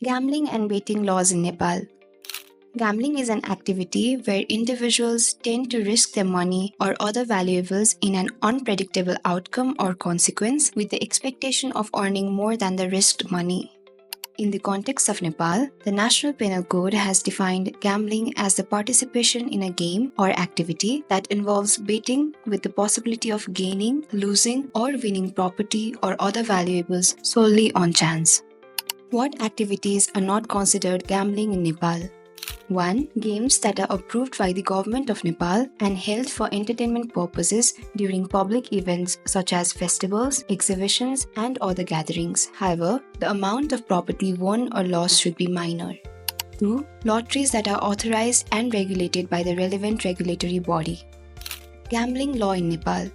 Gambling and betting laws in Nepal. Gambling is an activity where individuals tend to risk their money or other valuables in an unpredictable outcome or consequence with the expectation of earning more than the risked money. In the context of Nepal, the National Penal Code has defined gambling as the participation in a game or activity that involves betting with the possibility of gaining, losing, or winning property or other valuables solely on chance. What activities are not considered gambling in Nepal? 1. Games that are approved by the government of Nepal and held for entertainment purposes during public events such as festivals, exhibitions, and other gatherings. However, the amount of property won or lost should be minor. 2. Lotteries that are authorized and regulated by the relevant regulatory body. Gambling law in Nepal.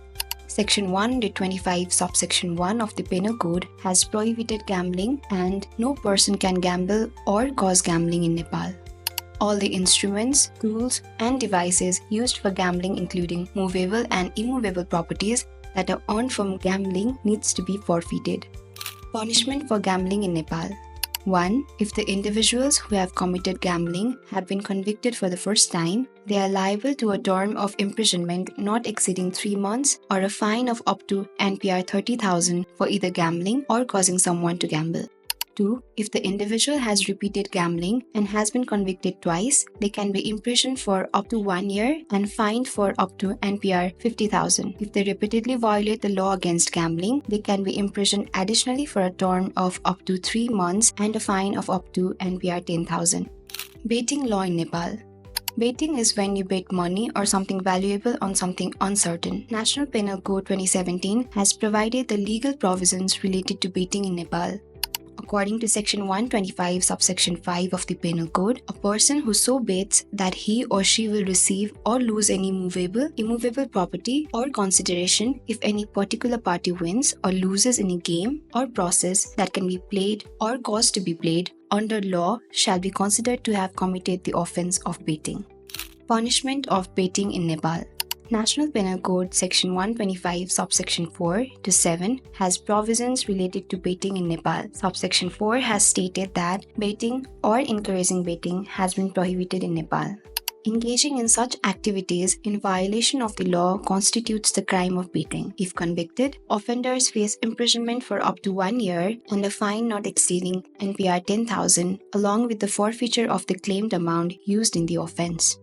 Section 125 subsection 1 of the Penal Code has prohibited gambling and no person can gamble or cause gambling in Nepal. All the instruments, tools, and devices used for gambling, including movable and immovable properties that are earned from gambling, needs to be forfeited. Punishment for gambling in Nepal. 1. If the individuals who have committed gambling have been convicted for the first time, they are liable to a term of imprisonment not exceeding 3 months or a fine of up to NPR 30,000 for either gambling or causing someone to gamble. 2. If the individual has repeated gambling and has been convicted twice, they can be imprisoned for up to 1 year and fined for up to NPR 50,000. If they repeatedly violate the law against gambling, they can be imprisoned additionally for a term of up to 3 months and a fine of up to NPR 10,000. Betting law in Nepal. Betting is when you bet money or something valuable on something uncertain. National Penal Code 2017 has provided the legal provisions related to betting in Nepal. According to Section 125 subsection 5 of the Penal Code, a person who so bets that he or she will receive or lose any movable, immovable property or consideration if any particular party wins or loses in a game or process that can be played or caused to be played under law shall be considered to have committed the offense of betting. Punishment of betting in Nepal. National Penal Code Section 125 subsection 4 to 7 has provisions related to betting in Nepal. Subsection 4 has stated that betting or encouraging betting has been prohibited in Nepal. Engaging in such activities in violation of the law constitutes the crime of betting. If convicted, offenders face imprisonment for up to 1 year and a fine not exceeding NPR 10,000 along with the forfeiture of the claimed amount used in the offense.